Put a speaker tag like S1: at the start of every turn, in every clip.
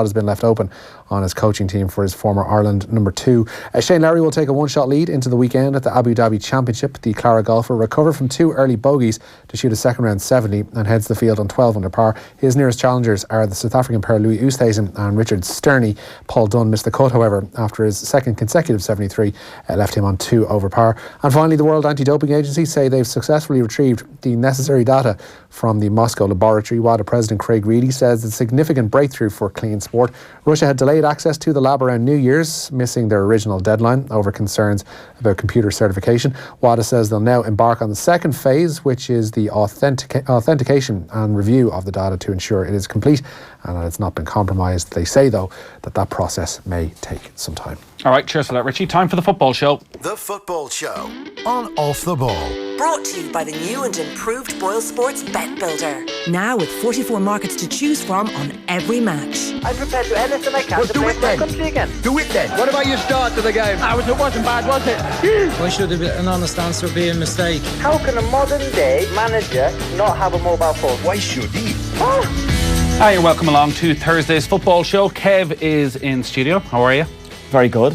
S1: has been left open on his coaching team for his former Ireland number 2. Shane Lowry will take a one-shot lead into the weekend at the Abu Dhabi Championship. The Clara golfer recovered from 2 early bogeys to shoot a second round 70 and heads the field on 12 under par. His nearest challengers are the South African pair Louis Oosthuizen and Richard Sterney. Paul Dunn missed the cut, however, after his second consecutive 73 left him on 2 over par. And finally, the World Anti-Doping Agency say they've successfully retrieved the necessary data from the Moscow laboratory. WADA President Craig Reedy says it's a significant breakthrough for clean sport. Russia had delayed access to the lab around New Year's, missing their original deadline over concerns about computer certification. WADA says they'll now embark on the second phase, which is the authentication and review of the data to ensure it is complete and that it's not been compromised. They say, though, that process may take some time.
S2: All right, cheers for that, Richie. Time for the football show.
S3: The Football Show on Off the Ball.
S4: Brought to you by the new and improved Boyle Sports Bet Builder. Now with 44 markets to choose from on every match.
S5: I'm prepared to do anything I can to play for my country again.
S6: Do it then. What about your start to the game?
S5: It wasn't bad, was it?
S7: Why should an honest answer be a mistake?
S5: How can a modern day manager not have a mobile phone?
S6: Why should he?
S2: Hi, you're welcome along to Thursday's football show. Kev is in studio. How are you?
S8: Very good,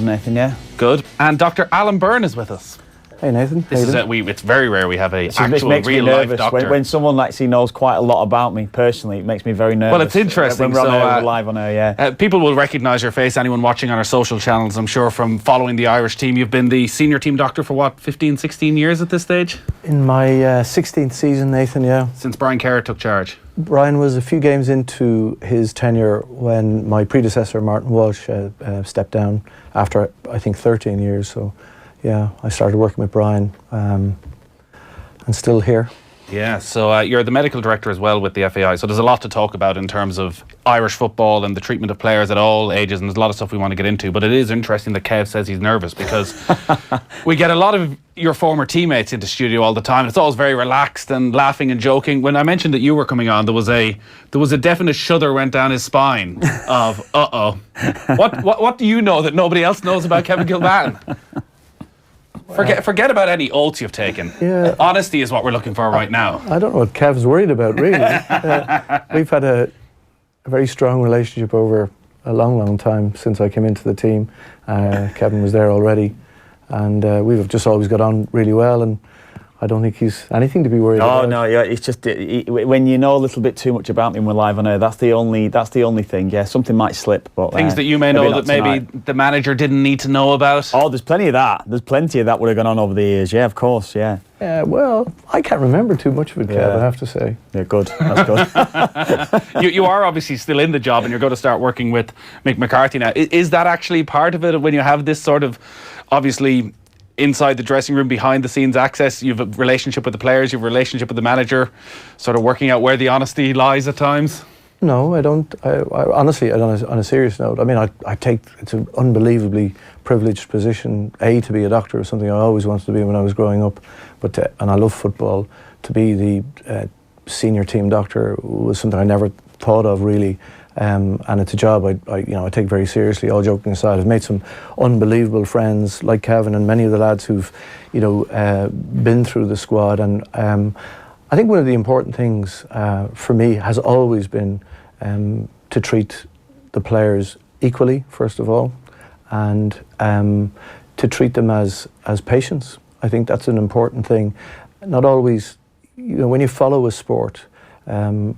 S8: Nathan, yeah.
S2: Good. And Dr. Alan Byrne is with us.
S8: Hey, Nathan.
S2: It's very rare we have a actual
S8: makes
S2: real
S8: me
S2: life
S8: nervous.
S2: doctor.
S8: When someone actually knows quite a lot about me personally, it makes me very nervous.
S2: Well, it's interesting.
S8: When we're live on air, yeah.
S2: People will recognise your face, anyone watching on our social channels, I'm sure, from following the Irish team. You've been the senior team doctor for what, 15, 16 years at this stage?
S9: In my 16th season, Nathan, yeah.
S2: Since Brian Kerr took charge.
S9: Brian was a few games into his tenure when my predecessor, Martin Walsh, stepped down after, I think, 13 years. So, yeah, I started working with Brian and still here.
S2: Yeah, so you're the medical director as well with the FAI, so there's a lot to talk about in terms of Irish football and the treatment of players at all ages, and there's a lot of stuff we want to get into, but it is interesting that Kev says he's nervous because we get a lot of your former teammates into studio all the time. It's always very relaxed and laughing and joking. When I mentioned that you were coming on, there was a definite shudder went down his spine of, what do you know that nobody else knows about Kevin Kilmartin? Forget about any oaths you've taken.
S9: Yeah.
S2: Honesty is what we're looking for right now.
S9: I don't know what Kev's worried about, really. We've had a very strong relationship over a long time since I came into the team. Kevin was there already, and we've just always got on really well, and I don't think he's anything to be worried about.
S8: Oh no, yeah, it's just when you know a little bit too much about me when we're live on air. That's the only thing. Yeah, something might slip, but
S2: things that you may know that maybe the manager didn't need to know about.
S8: Oh, there's plenty of that. There's plenty of that would have gone on over the years. Yeah, of course. Yeah.
S9: Yeah. Well, I can't remember too much of it, Kev. I have to say.
S8: Yeah, good. That's
S2: good. you are obviously still in the job, and you're going to start working with Mick McCarthy now. Is that actually part of it when you have this sort of, obviously, inside the dressing room, behind the scenes access? You have a relationship with the players, you have a relationship with the manager, sort of working out where the honesty lies at times?
S9: No, I don't. I honestly, on a serious note, I mean, I take, it's an unbelievably privileged position, to be a doctor, was something I always wanted to be when I was growing up, and I love football. To be the senior team doctor was something I never thought of, really. And it's a job I take very seriously. All joking aside, I've made some unbelievable friends like Kevin and many of the lads who've been through the squad. And I think one of the important things for me has always been to treat the players equally, first of all, and to treat them as patients. I think that's an important thing. Not always, when you follow a sport. I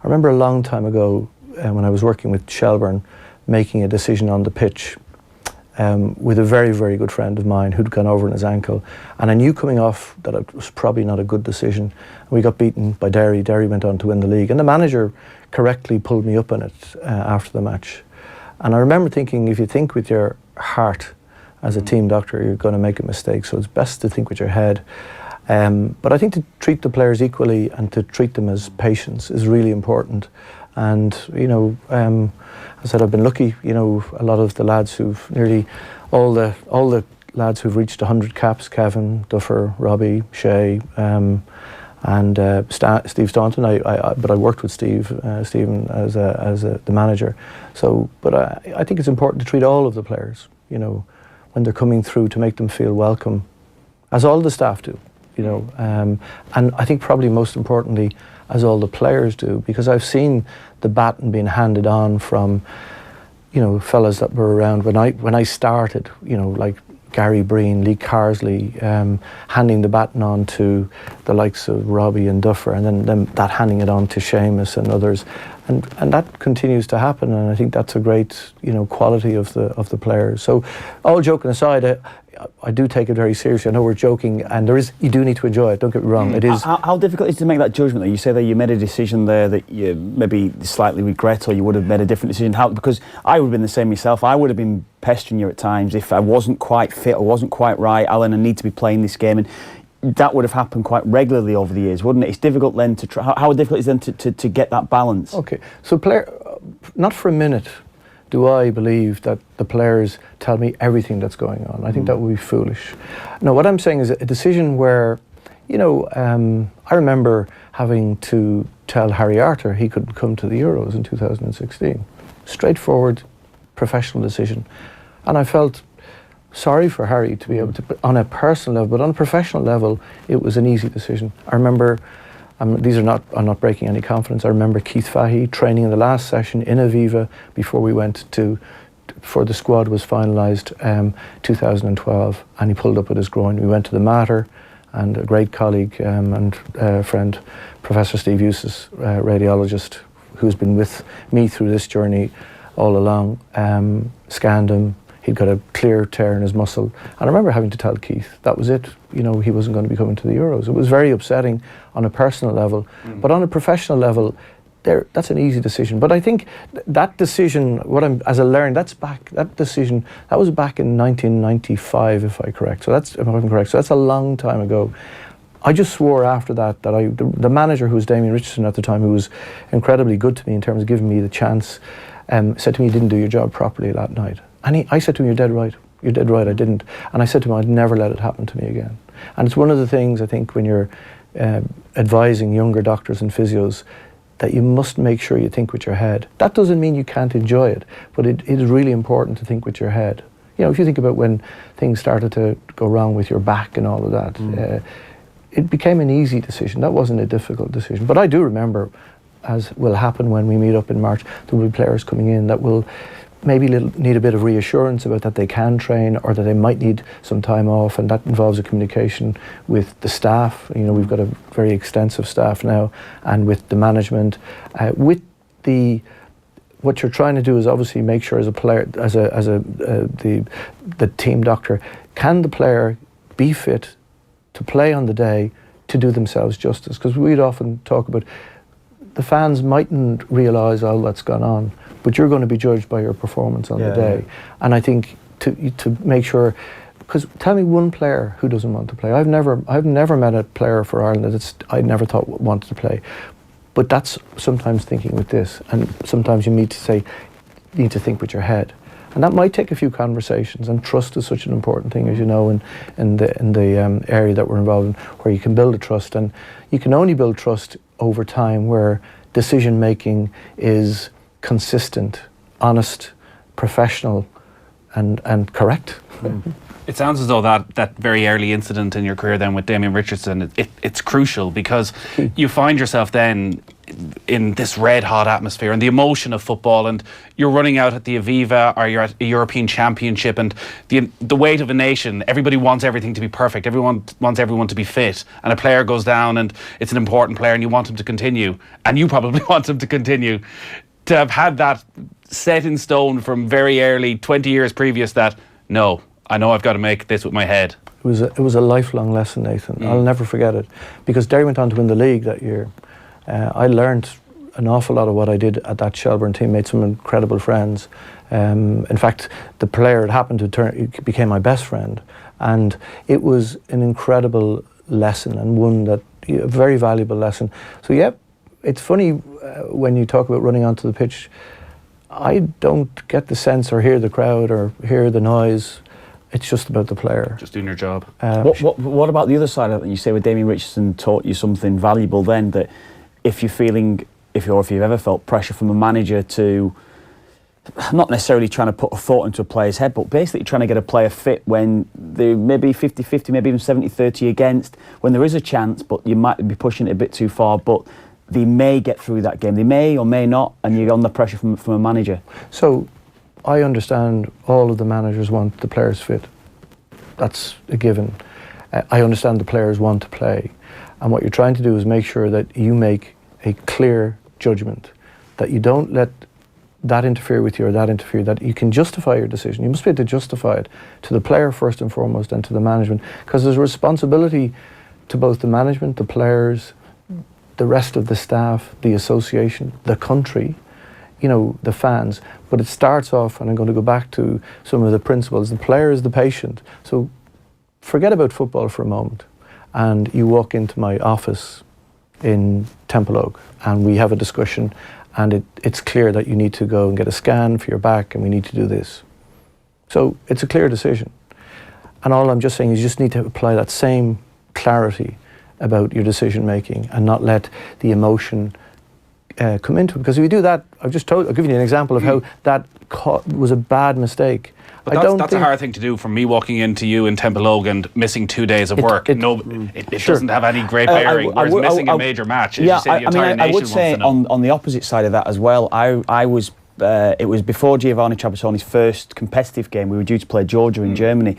S9: remember a long time ago, when I was working with Shelburne, making a decision on the pitch with a very, very good friend of mine who'd gone over on his ankle, and I knew coming off that it was probably not a good decision. We got beaten by Derry. Derry went on to win the league, and the manager correctly pulled me up on it after the match. And I remember thinking, if you think with your heart as a team doctor, you're going to make a mistake, so it's best to think with your head. But I think to treat the players equally and to treat them as patients is really important. And I said I've been lucky. A lot of the lads who've all the lads who've reached 100 caps: Kevin, Duffer, Robbie, Shay, and Steve Staunton. But I worked with Stephen as the manager. So, but I think it's important to treat all of the players. When they're coming through, to make them feel welcome, as all the staff do. And I think probably most importantly, as all the players do, because I've seen the baton being handed on from, you know, fellas that were around when I started, you know, like Gary Breen, Lee Carsley, handing the baton on to the likes of Robbie and Duffer, and then that handing it on to Seamus and others, and that continues to happen, and I think that's a great, you know, quality of the players. So, all joking aside, I do take it very seriously. I know we're joking, and you do need to enjoy it. Don't get me wrong. It is.
S8: How difficult is it to make that judgment? Though you say that you made a decision there that you maybe slightly regret, or you would have made a different decision. Because I would have been the same myself. I would have been pestering you at times if I wasn't quite fit or wasn't quite right. Alan, I need to be playing this game, and that would have happened quite regularly over the years, wouldn't it? It's difficult then to try. How difficult is it then to get that balance?
S9: Okay, so not for a minute do I believe that the players tell me everything that's going on. I think that would be foolish. No, what I'm saying is a decision where, you know, I remember having to tell Harry Arter he couldn't come to the Euros in 2016. Straightforward, professional decision. And I felt sorry for Harry to be able to, on a personal level, but on a professional level, it was an easy decision. I remember, I'm not breaking any confidence. I remember Keith Fahey training in the last session in Aviva before we went before the squad was finalised, 2012, and he pulled up with his groin. We went to the Mater, and a great colleague and friend, Professor Steve Eustace, radiologist, who's been with me through this journey all along, scanned him. He'd got a clear tear in his muscle. And I remember having to tell Keith that was it. You know, he wasn't going to be coming to the Euros. It was very upsetting on a personal level. But on a professional level, that's an easy decision. But I think that decision, as I learned, that was back in 1995, if I'm correct. So that's a long time ago. I just swore after that the manager, who was Damien Richardson at the time, who was incredibly good to me in terms of giving me the chance, said to me, "You didn't do your job properly that night." And I said to him, "You're dead right. You're dead right, I didn't." And I said to him, "I'd never let it happen to me again." And it's one of the things, I think, when you're advising younger doctors and physios, that you must make sure you think with your head. That doesn't mean you can't enjoy it, but it is really important to think with your head. You know, if you think about when things started to go wrong with your back and all of that, it became an easy decision. That wasn't a difficult decision. But I do remember, as will happen when we meet up in March, there will be players coming in that will maybe need a bit of reassurance about that they can train, or that they might need some time off, and that involves a communication with the staff. You know, we've got a very extensive staff now, and with the management. What you're trying to do is obviously make sure, as a player, the team doctor, can the player be fit to play on the day, to do themselves justice? Because we'd often talk about the fans mightn't realise all that's gone on, but you're going to be judged by your performance on the day. And I think to make sure, because tell me one player who doesn't want to play. I've never met a player for Ireland that I never thought wanted to play. But that's sometimes thinking with this, and sometimes you need to think with your head. And that might take a few conversations, and trust is such an important thing, as you know, in the area that we're involved in, where you can build a trust. And you can only build trust over time where decision making is consistent, honest, professional, and correct.
S2: It sounds as though that very early incident in your career then with Damien Richardson, it's crucial, because you find yourself then in this red hot atmosphere and the emotion of football, and you're running out at the Aviva, or you're at a European Championship, and the weight of a nation. Everybody wants everything to be perfect. Everyone wants everyone to be fit, and a player goes down and it's an important player and you want him to continue, and you probably want him to continue. To have had that set in stone from very early, 20 years previous, that no, I know I've got to make this with my head.
S9: It was a lifelong lesson, Nathan. I'll never forget it, because Derry went on to win the league that year. I learned an awful lot of what I did at that Shelbourne team, made some incredible friends. In fact, the player it happened to became my best friend, and it was an incredible lesson, and one that a very valuable lesson. So yeah, it's funny when you talk about running onto the pitch. I don't get the sense or hear the crowd or hear the noise. It's just about the player.
S2: Just doing your job.
S8: What about the other side of it? You say with Damien Richardson taught you something valuable then, that if you've ever felt pressure from a manager to, not necessarily trying to put a thought into a player's head, but basically trying to get a player fit when they're maybe 50-50, maybe even 70-30 against, when there is a chance, but you might be pushing it a bit too far. But they may get through that game. They may or may not, and you're under pressure from a manager.
S9: So I understand all of the managers want the players fit. That's a given. I understand the players want to play. And what you're trying to do is make sure that you make a clear judgment, that you don't let that interfere with you or that interfere, that you can justify your decision. You must be able to justify it to the player first and foremost and to the management, because there's a responsibility to both the management, the players, the rest of the staff, the association, the country, you know, the fans. But it starts off, and I'm going to go back to some of the principles, the player is the patient. So forget about football for a moment, and you walk into my office in Temple Oak and we have a discussion, and it's clear that you need to go and get a scan for your back and we need to do this. So it's a clear decision. And all I'm just saying is you just need to apply that same clarity about your decision making and not let the emotion come into it. Because if you do that, I'll give you an example of how that was a bad mistake.
S2: But that's a hard thing to do, from me walking into you in Temple Oak and missing 2 days of work. It doesn't have any great bearing, whereas missing a major match,
S8: I would say on the opposite side of that as well, I was it was before Giovanni Trapattoni's first competitive game. We were due to play Georgia in Germany,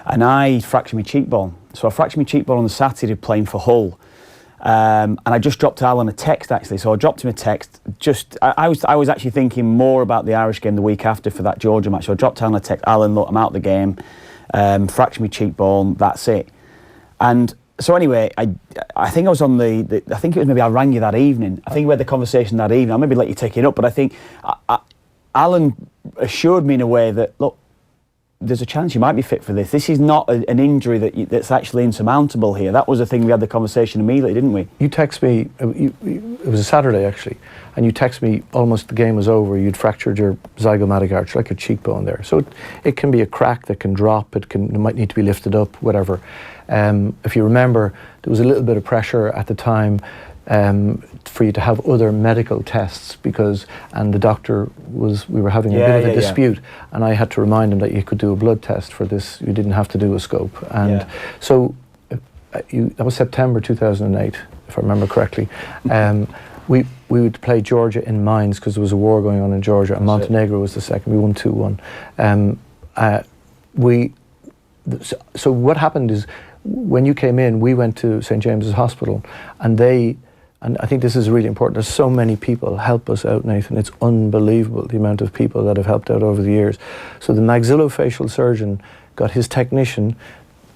S8: and I fractured my cheekbone. So I fractured my cheekbone on the Saturday playing for Hull. And I just dropped Alan a text, actually. So I dropped him a text. I was actually thinking more about the Irish game the week after for that Georgia match. So I dropped Alan a text. Alan, look, I'm out of the game. Fractured my cheekbone. That's it. And so anyway, I think I was on I think it was maybe I rang you that evening. I think we had the conversation that evening. I'll maybe let you take it up. But I think Alan assured me in a way that, look, there's a chance you might be fit for this. This is not an injury that's actually insurmountable here. That was the thing, we had the conversation immediately, didn't we? You text me, it was a Saturday actually, and you text me almost the game was over, you'd fractured your zygomatic arch, like a cheekbone there. So it can be a crack that can drop, it might need to be lifted up, whatever. If you remember, there was a little bit of pressure at the time for you to have other medical tests and the doctor we were having a bit of a dispute, and I had to remind him that you could do a blood test for this, you didn't have to do a scope. And so that was September 2008, if I remember correctly. We would play Georgia in Mines because there was a war going on in Georgia, and Montenegro was the second. We won 2-1. So what happened is, when you came in, we went to St. James's Hospital, and I think this is really important. There's so many people help us out, Nathan. It's unbelievable the amount of people that have helped out over the years. So the maxillofacial surgeon got his technician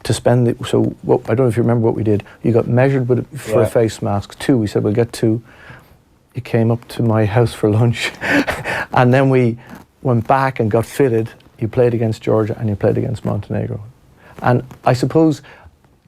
S8: to spend I don't know if you remember what we did. You got measured for a face mask, 2. We said, we'll get 2. You came up to my house for lunch. And then we went back and got fitted. You played against Georgia and you played against Montenegro. And I suppose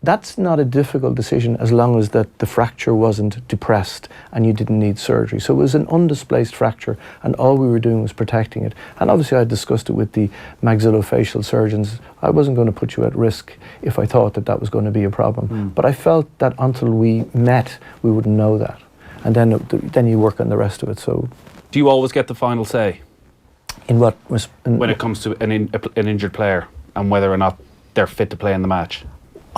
S8: that's not a difficult decision as long as that the fracture wasn't depressed and you didn't need surgery. So it was an undisplaced fracture, and all we were doing was protecting it. And obviously I discussed it with the maxillofacial surgeons. I wasn't going to put you at risk if I thought that was going to be a problem. But I felt that until we met, we wouldn't know that. And then you work on the rest of it. So,
S2: do you always get the final say?
S9: In what?
S2: When it comes to an injured player and whether or not they're fit to play in the match?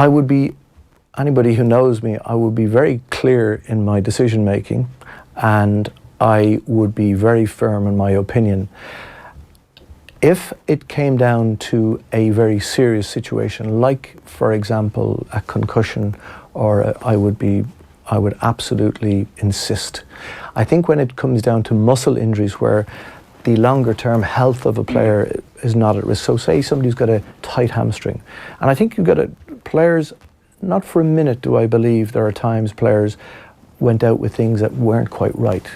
S2: Anybody who knows me, I would be very clear in my decision making, and I would be very firm in my opinion. If it came down to a very serious situation, like for example a concussion, I would absolutely insist. I think when it comes down to muscle injuries where the longer term health of a player is not at risk. So say somebody's got a tight hamstring, and I think you've got players, not for a minute do I believe there are times players went out with things that weren't quite right,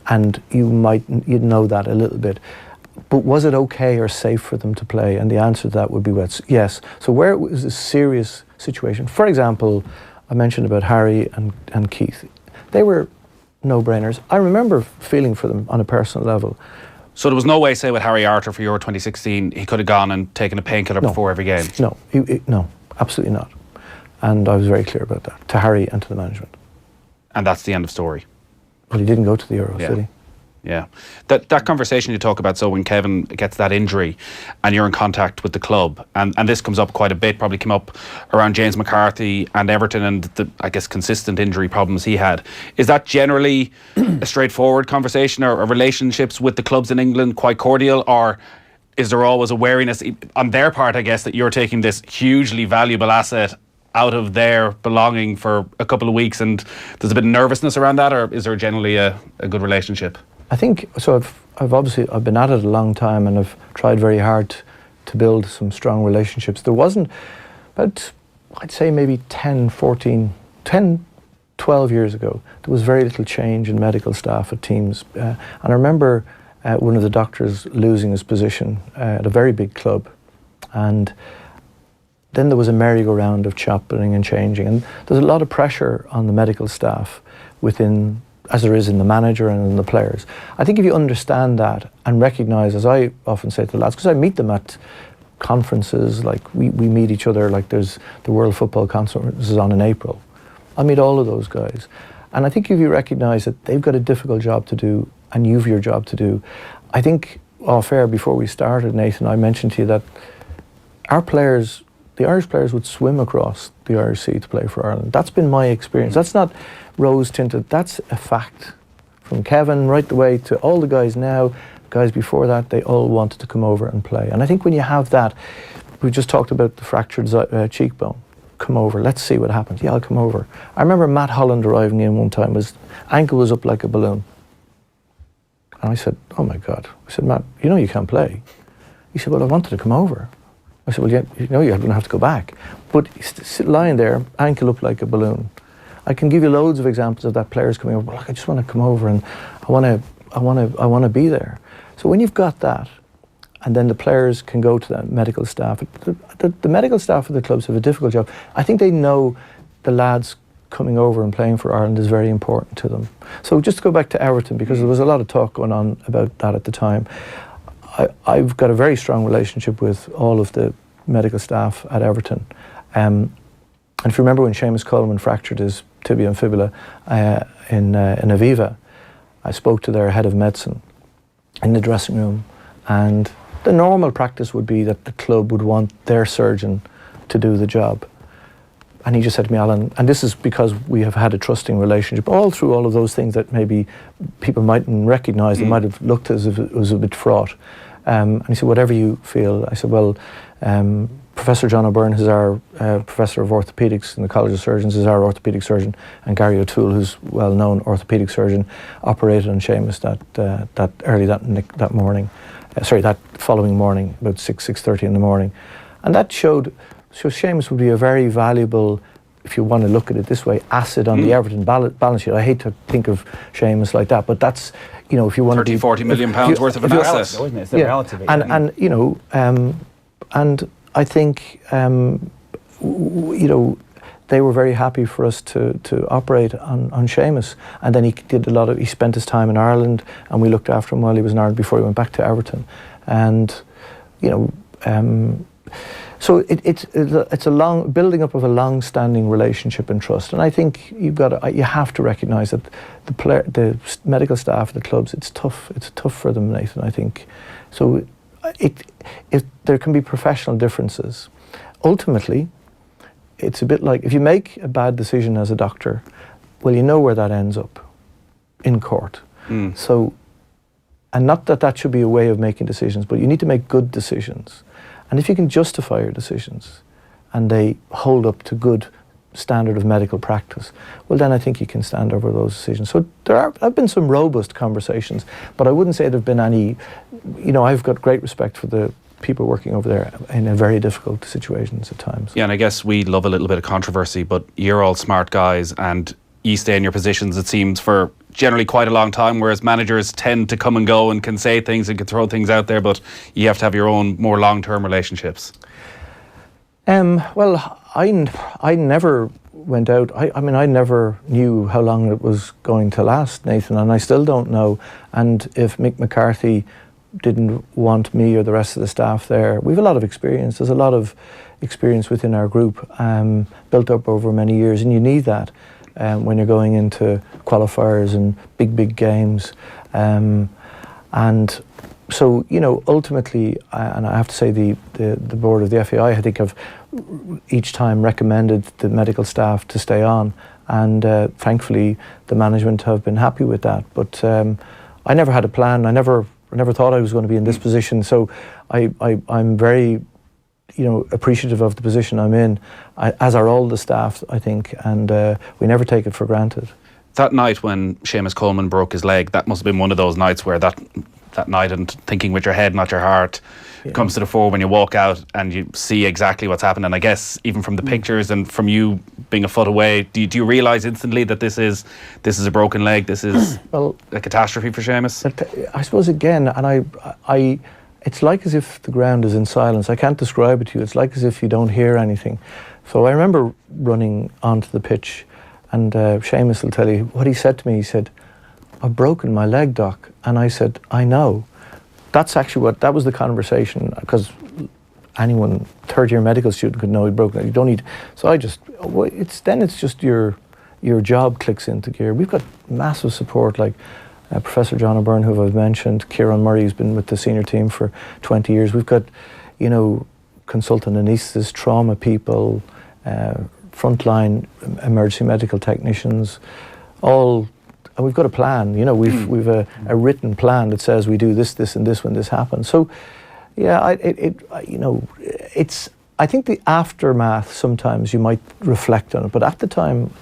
S2: and you'd know that a little bit. But was it okay or safe for them to play? And the answer to that would be yes. So where it was a serious situation, for example, I mentioned about Harry and Keith, they were no-brainers. I remember feeling for them on a personal level. So there was no way, say with Harry Arter for Euro 2016, he could have gone and taken a painkiller before every game?
S9: No, no, absolutely not. And I was very clear about that, to Harry and to the management.
S2: And that's the end of story?
S9: Well, he didn't go to the Euro, did he?
S2: Yeah, that conversation you talk about, so when Kevin gets that injury and you're in contact with the club, and this comes up quite a bit, probably came up around James McCarthy and Everton and the, I guess, consistent injury problems he had. Is that generally a straightforward conversation, or are relationships with the clubs in England quite cordial, or is there always a wariness on their part, I guess, that you're taking this hugely valuable asset out of their belonging for a couple of weeks and there's a bit of nervousness around that, or is there generally a good relationship?
S9: I think so. I've been at it a long time, and I've tried very hard to build some strong relationships. There wasn't, but I'd say maybe 12 years ago, there was very little change in medical staff at teams. And I remember one of the doctors losing his position at a very big club, and then there was a merry-go-round of chopping and changing, and there's a lot of pressure on the medical staff within, as there is in the manager and in the players. I think if you understand that and recognise, as I often say to the lads, because I meet them at conferences, like we meet each other, like there's the World Football Conference is on in April. I meet all of those guys. And I think if you recognise that they've got a difficult job to do and you've your job to do, I think off air before we started, Nathan, I mentioned to you that our players, the Irish players, would swim across the Irish Sea to play for Ireland. That's been my experience. That's not rose-tinted, that's a fact. From Kevin right the way to all the guys now, guys before that, they all wanted to come over and play. And I think when you have that, we just talked about the fractured cheekbone. Come over, let's see what happens. Yeah, I'll come over. I remember Matt Holland arriving in one time, his ankle was up like a balloon. And I said, oh my God. I said, Matt, you know you can't play. He said, well, I wanted to come over. I said, well, yeah, you know you're going to have to go back. But he's lying there, ankle up like a balloon. I can give you loads of examples of that, players coming over. Well, look, I just want to come over and I want to be there. So when you've got that, and then the players can go to the medical staff. The medical staff of the clubs have a difficult job. I think they know the lads coming over and playing for Ireland is very important to them. So just to go back to Everton, because there was a lot of talk going on about that at the time. I've got a very strong relationship with all of the medical staff at Everton. And if you remember when Seamus Coleman fractured his tibia and fibula in Aviva, I spoke to their head of medicine in the dressing room, and the normal practice would be that the club would want their surgeon to do the job. And he just said to me, Alan, and this is because we have had a trusting relationship all through all of those things that maybe people mightn't recognise, they might have looked as if it was a bit fraught. And he said, whatever you feel. I said, well, Professor John O'Byrne, who's our Professor of Orthopaedics in the College of Surgeons, is our orthopaedic surgeon, and Gary O'Toole, who's a well-known orthopaedic surgeon, operated on Seamus that morning. That following morning, about 6:30 in the morning. And that showed Seamus would be a very valuable, if you want to look at it this way, asset on the Everton balance sheet. I hate to think of Seamus like that, but that's, you know, if you want
S2: 30-40 million pounds worth of an asset.
S8: It's the reality of it.
S9: And you know, and I think, you know, they were very happy for us to operate on Seamus. And then he spent his time in Ireland, and we looked after him while he was in Ireland before he went back to Everton. And, you know, so it's a long building up of a long-standing relationship and trust. And I think you have to recognise that the medical staff of the clubs, it's tough for them, Nathan, I think. So if there can be professional differences. Ultimately, it's a bit like if you make a bad decision as a doctor, well, you know where that ends up, in court. So, and not that should be a way of making decisions, but you need to make good decisions. And if you can justify your decisions and they hold up to good standard of medical practice, well, then I think you can stand over those decisions. So there have been some robust conversations, but I wouldn't say there have been any, you know, I've got great respect for the people working over there in a very difficult situations at times.
S2: Yeah, and I guess we love a little bit of controversy, but you're all smart guys and you stay in your positions, it seems, for generally quite a long time, whereas managers tend to come and go and can say things and can throw things out there, but you have to have your own more long-term relationships.
S9: Well, I never went out. I mean, I never knew how long it was going to last, Nathan, and I still don't know. And if Mick McCarthy didn't want me or the rest of the staff there, we have a lot of experience. There's a lot of experience within our group, built up over many years, and you need that when you're going into qualifiers and big games. And And so, you know, ultimately, and I have to say the board of the FAI, I think, have each time recommended the medical staff to stay on, and thankfully the management have been happy with that. But I never had a plan. I never thought I was going to be in this position. So I'm very, you know, appreciative of the position I'm in, as are all the staff, I think, and we never take it for granted.
S2: That night when Seamus Coleman broke his leg, that must have been one of those nights where that night, and thinking with your head, not your heart, comes to the fore when you walk out and you see exactly what's happened. And I guess even from the pictures and from you being a foot away, do you realise instantly that this is a broken leg, this is a catastrophe for Seamus?
S9: I suppose again, and I it's like as if the ground is in silence. I can't describe it to you. It's like as if you don't hear anything. So I remember running onto the pitch, and Seamus will tell you what he said to me. He said, "I've broken my leg, Doc." And I said, "I know." That's actually that was the conversation, because anyone, third-year medical student, could know he'd broken it. You don't need. So it's just your job clicks into gear. We've got massive support, like Professor John Byrne, who I've mentioned, Kieran Murray, who's been with the senior team for 20 years. We've got, you know, consultant anaesthetists, trauma people, frontline emergency medical technicians, all. And we've got a plan, you know, we've a written plan that says we do this, and this when this happens. So, yeah, you know, I think the aftermath, sometimes you might reflect on it, but at the time,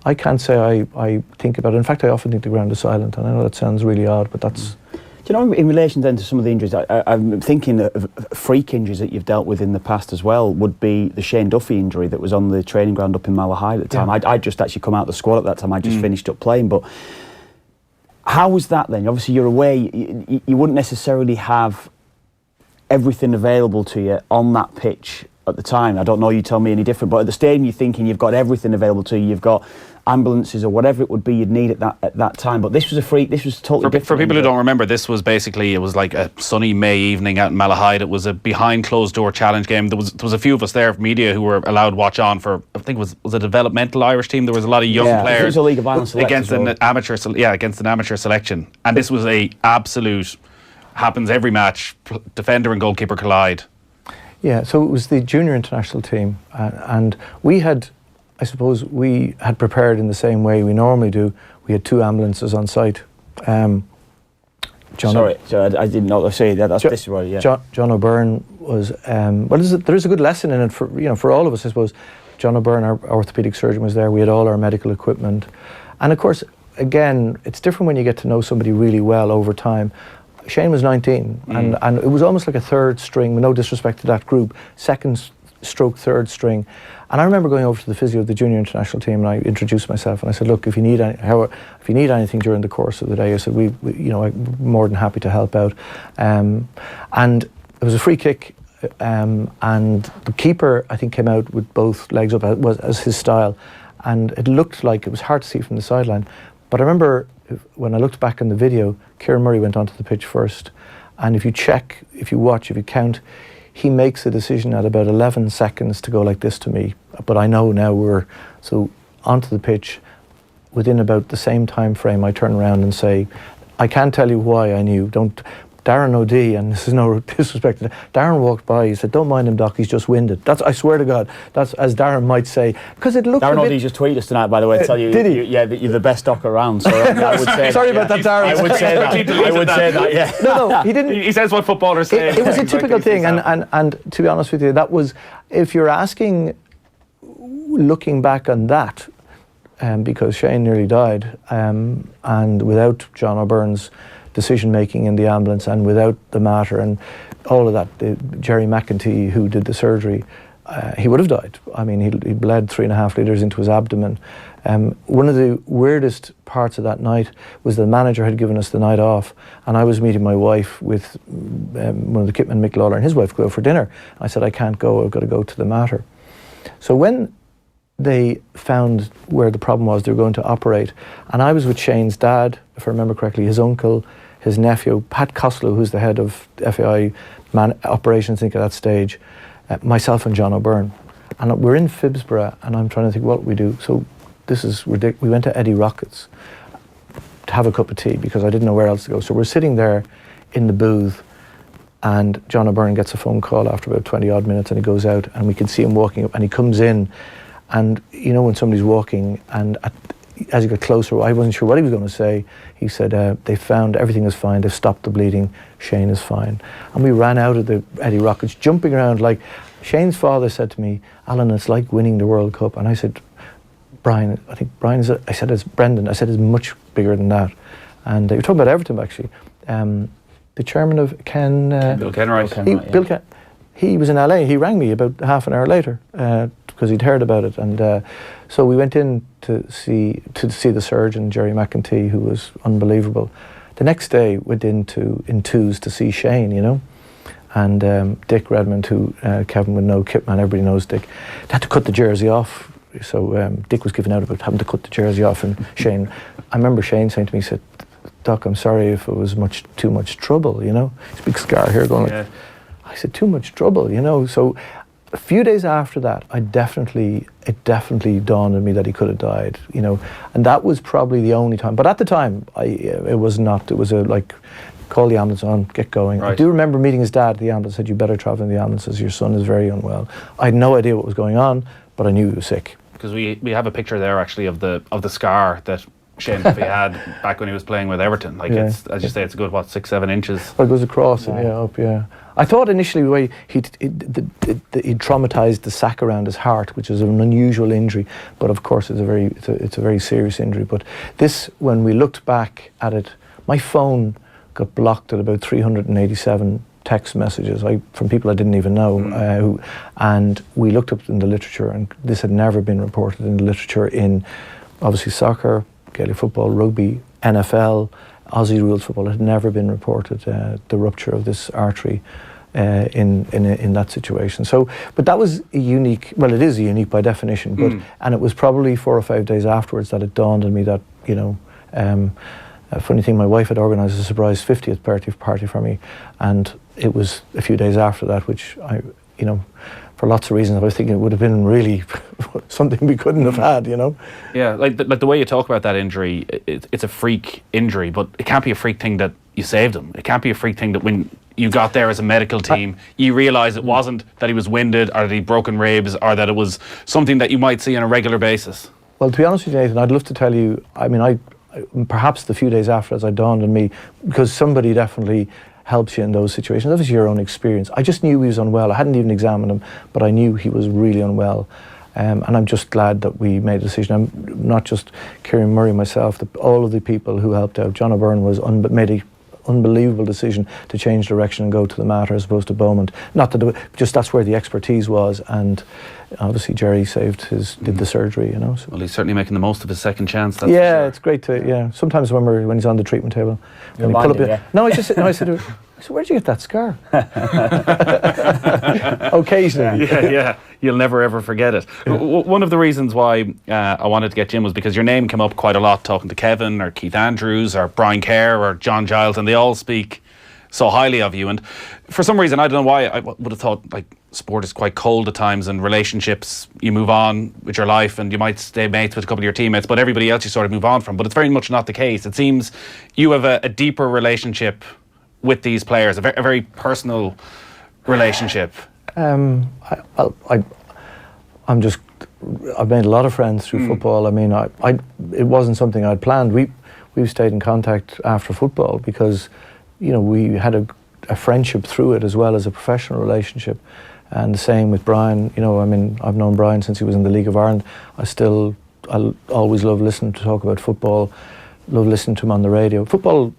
S9: I can't say I think about it. In fact, I often think the ground is silent, and I know that sounds really odd, but that's...
S8: Do you know, in relation then to some of the injuries, I'm thinking of freak injuries that you've dealt with in the past as well, would be the Shane Duffy injury that was on the training ground up in Malahide at the time. Yeah. I'd just actually come out of the squad at that time. I just finished up playing, but how was that then? Obviously, you're away. You wouldn't necessarily have everything available to you on that pitch at the time. I don't know, you tell me any different, but at the stadium you're thinking you've got everything available to you. You've got ambulances or whatever it would be you'd need at that time. But this was a freak. This was totally different.
S2: For people who don't remember, this was basically, it was like a sunny May evening out in Malahide. It was a behind closed door challenge game. There was a few of us there, media, who were allowed watch on for, I think it was a developmental Irish team. There was a lot of young players.
S8: It was a League of Ireland
S2: against an amateur. Against an amateur selection, and this was a absolute, happens every match. Defender and goalkeeper collide.
S9: Yeah, so it was the junior international team, and we had prepared in the same way we normally do. We had 2 ambulances on site. John
S8: Sorry, I didn't know. Say that. That's this right. Yeah.
S9: John O'Byrne was. There is a good lesson in it for all of us, I suppose. John O'Byrne, our orthopaedic surgeon, was there. We had all our medical equipment, and of course, again, it's different when you get to know somebody really well over time. Shane was 19, and it was almost like a third string, with no disrespect to that group, second stroke third string. And I remember going over to the physio of the junior international team, and I introduced myself, and I said, "Look, if you need anything during the course of the day," I said, I'm more than happy to help out." And it was a free kick, and the keeper, I think, came out with both legs up, as his style, and it looked like, it was hard to see from the sideline. But I remember when I looked back in the video, Kieran Murray went onto the pitch first, and if you count, he makes a decision at about 11 seconds to go like this to me. But I know now we're onto the pitch. Within about the same time frame, I turn around and say, "I can't tell you why I knew. Darren O'D," and this is no disrespect, Darren walked by, he said, "Don't mind him, Doc, he's just winded." I swear to God, that's as Darren might say, because it looked
S8: Darren O'D just tweeted us tonight, by the way, to tell you,
S9: did he?
S8: that you're the best doc around, so I would say...
S9: Sorry about that, Darren.
S8: I would say that, yeah.
S9: No, he didn't.
S2: He says what footballers say.
S9: It was a typical thing, and to be honest with you, that was, if you're asking, looking back on that, because Shane nearly died, and without John O'Byrne's decision making in the ambulance, and without the matter and all of that, Jerry McEntee, who did the surgery, he would have died. I mean, he bled 3.5 litres into his abdomen. One of the weirdest parts of that night was the manager had given us the night off, and I was meeting my wife with one of the kitmen, Mick Lawler, and his wife, go out for dinner. I said, "I can't go, I've got to go to the matter." So when they found where the problem was, they were going to operate, and I was with Shane's dad, if I remember correctly, his uncle, his nephew, Pat Costello, who's the head of FAI operations, I think, at that stage, myself and John O'Byrne. And we're in Phibsborough, and I'm trying to think what we do. So this is ridiculous. We went to Eddie Rockets to have a cup of tea because I didn't know where else to go. So we're sitting there in the booth, and John Byrne gets a phone call after about 20 odd minutes, and he goes out, and we can see him walking up, and he comes in, and you know when somebody's walking, and as he got closer, I wasn't sure what he was going to say. He said, they found everything is fine, they've stopped the bleeding, Shane is fine. And we ran out of the Eddie Rockets, jumping around like, Shane's father said to me, Alan, it's like winning the World Cup. And I said, Brian, I think Brian is, I said, it's Brendan, I said, it's much bigger than that. And you're talking about Everton, actually. The chairman of
S2: Bill Kenwright.
S9: He was in LA, he rang me about half an hour later, because he'd heard about it, and so we went in to see the surgeon, Jerry McEntee, who was unbelievable. The next day, went in twos to see Shane, you know, and Dick Redmond, who Kevin would know, Kipman, everybody knows Dick. They had to cut the jersey off, so Dick was giving out about having to cut the jersey off, and Shane, I remember Shane saying to me, he said, Doc, I'm sorry if it was too much trouble, you know. His big scar here going like, I said, too much trouble, you know. So a few days after that, it definitely dawned on me that he could have died, you know. And that was probably the only time. But at the time, it was not. It was like, call the ambulance on, get going. Right. I do remember meeting his dad at the ambulance, said, you better travel in the ambulance as your son is very unwell. I had no idea what was going on, but I knew he was sick.
S2: Because we have a picture there, actually, of the scar that Shane Duffy had back when he was playing with Everton. Like, it's, as you say, it's a good, 6-7 inches?
S9: Well, it goes across, up, I thought initially the way he'd traumatised the sac around his heart, which is an unusual injury, but of course it's a very serious injury. But this, when we looked back at it, my phone got blocked at about 387 text messages from people I didn't even know, and we looked up in the literature, and this had never been reported in the literature in, obviously, soccer, Gaelic football, rugby, NFL, Aussie rules football. It had never been reported, the rupture of this artery in that situation. So, but that was unique. Well, it is unique by definition. But and it was probably 4 or 5 days afterwards that it dawned on me that, you know, a funny thing, my wife had organised a surprise 50th party for me, and it was a few days after that, which I, you know, for lots of reasons, I was thinking it would have been really something we couldn't have had, you know.
S2: Yeah, like the way you talk about that injury, it's a freak injury, but it can't be a freak thing that you saved him. It can't be a freak thing that when you got there as a medical team, you realise it wasn't that he was winded or that he'd broken ribs or that it was something that you might see on a regular basis.
S9: Well, to be honest with you, Nathan, I'd love to tell you, I mean, I perhaps the few days after as it dawned on me, because somebody definitely helps you in those situations. That was your own experience. I just knew he was unwell. I hadn't even examined him, but I knew he was really unwell. And I'm just glad that we made a decision. I'm not just Kieran Murray, myself, all of the people who helped out. John Byrne made an unbelievable decision to change direction and go to the Mater as opposed to Beaumont. Not that just that's where the expertise was, and obviously Jerry did the surgery, you know. So.
S2: Well, he's certainly making the most of his second chance. That's
S9: sure. It's great to. Sometimes when he's on the treatment table, when he pull up. No, I said. So where'd you get that scar? Occasionally.
S2: Yeah. You'll never ever forget it. One of the reasons why I wanted to get Jim was because your name came up quite a lot talking to Kevin or Keith Andrews or Brian Kerr or John Giles, and they all speak so highly of you. And for some reason, I don't know why, I would have thought like sport is quite cold at times, and relationships, you move on with your life and you might stay mates with a couple of your teammates, but everybody else you sort of move on from. But it's very much not the case. It seems you have a deeper relationship with these players, a very personal relationship.
S9: I've made a lot of friends through football. I mean, it wasn't something I'd planned. We've stayed in contact after football because, you know, we had a friendship through it as well as a professional relationship. And the same with Brian. You know, I mean, I've known Brian since he was in the League of Ireland. I always love listening to talk about football, love listening to him on the radio. Football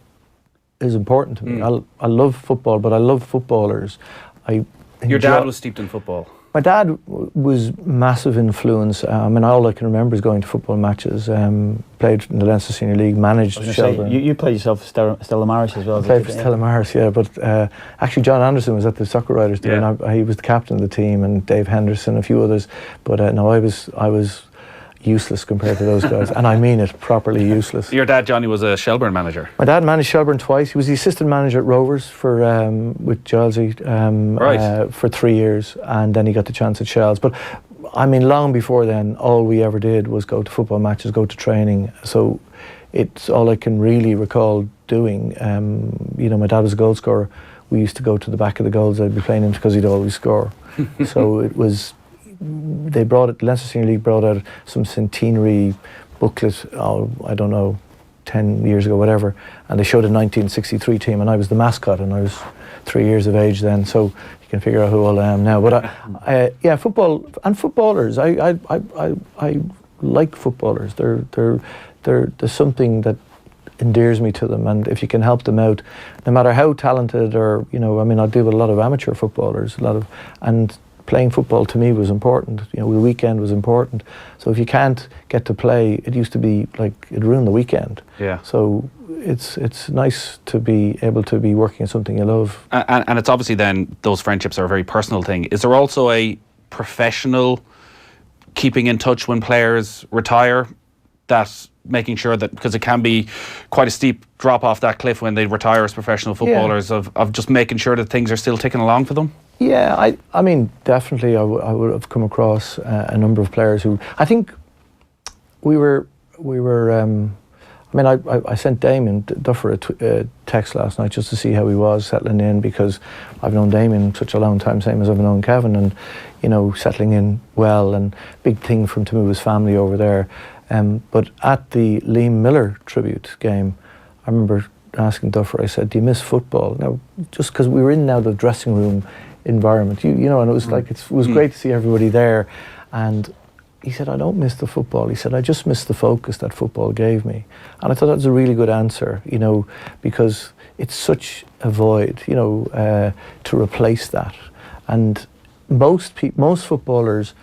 S9: is important to me. I love football, but I love footballers.
S2: Your dad was steeped in football.
S9: My dad was massive influence. I mean, all I can remember is going to football matches. Played in the Leinster Senior League, managed Shelburne.
S8: You played yourself for Stella Maris as well.
S9: I played for Stella Maris, yeah. But actually, John Anderson was at the Soccer Writers there, and he was the captain of the team, and Dave Henderson, a few others. But no, I was useless compared to those guys, and I mean it, properly useless.
S2: Your dad, Johnny, was a Shelburne manager.
S9: My dad managed Shelburne twice. He was the assistant manager at Rovers with Gilesy for 3 years, and then he got the chance at Shells. But I mean, long before then, all we ever did was go to football matches, go to training. So it's all I can really recall doing. You know, my dad was a goal scorer. We used to go to the back of the goals. I'd be playing him because he'd always score. So it was. They brought it. Leicester Senior League brought out some centenary booklet. I don't know, 10 years ago, whatever. And they showed a 1963 team, and I was the mascot, and I was 3 years of age then. So you can figure out who old I am now. But yeah, football and footballers. I like footballers. There's something that endears me to them, and if you can help them out, no matter how talented or, you know, I mean, I deal with a lot of amateur footballers, and playing football to me was important. You know, the weekend was important. So if you can't get to play, it used to be like it ruined the weekend.
S2: Yeah.
S9: So it's nice to be able to be working on something you love.
S2: And it's obviously then those friendships are a very personal thing. Is there also a professional keeping in touch when players retire? That making sure that, because it can be quite a steep drop off that cliff when they retire as professional footballers, of just making sure that things are still ticking along for them?
S9: Yeah, I mean, definitely I would have come across a number of players who, I think we were I mean, I sent Damien Duffer a text last night just to see how he was settling in, because I've known Damien such a long time, same as I've known Kevin, and, you know, settling in well, and big thing for him to move his family over there. But at the Liam Miller tribute game, I remember asking Duffer, I said, do you miss football? Now, just because we were in now the dressing room environment, you know, and it was like, it was great to see everybody there. And he said, I don't miss the football. He said, I just miss the focus that football gave me. And I thought that was a really good answer, you know, because it's such a void, you know, to replace that. And most footballers,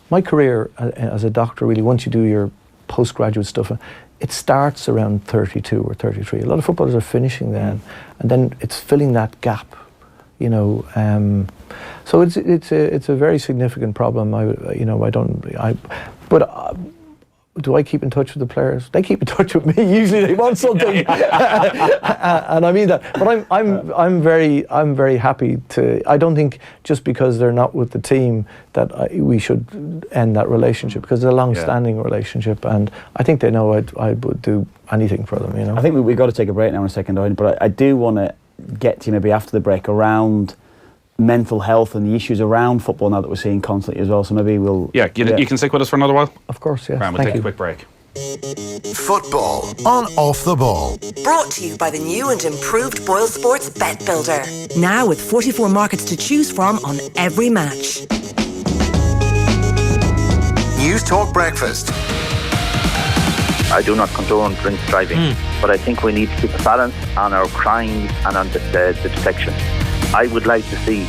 S9: my career as a doctor, really, once you do your postgraduate stuff, it starts around 32 or 33. A lot of footballers are finishing then, and then it's filling that gap, you know. So it's a very significant problem. Do I keep in touch with the players? They keep in touch with me. Usually they want something, and I mean that. But I'm very happy to. I don't think just because they're not with the team that we should end that relationship, because it's a long-standing relationship, and I think they know I would do anything for them. You know.
S8: I think we've got to take a break now in a second, Owen, but I do want to get to you maybe after the break around mental health and the issues around football now that we're seeing constantly as well. So maybe we'll...
S2: You can stick with us for another while?
S9: Of course, yeah.
S2: We'll take a quick break.
S3: Football on Off the Ball.
S4: Brought to you by the new and improved Boyle Sports Bet Builder. Now with 44 markets to choose from on every match.
S3: News Talk Breakfast.
S5: I do not condone drink driving, but I think we need to keep a balance on our crimes and on the detection. I would like to see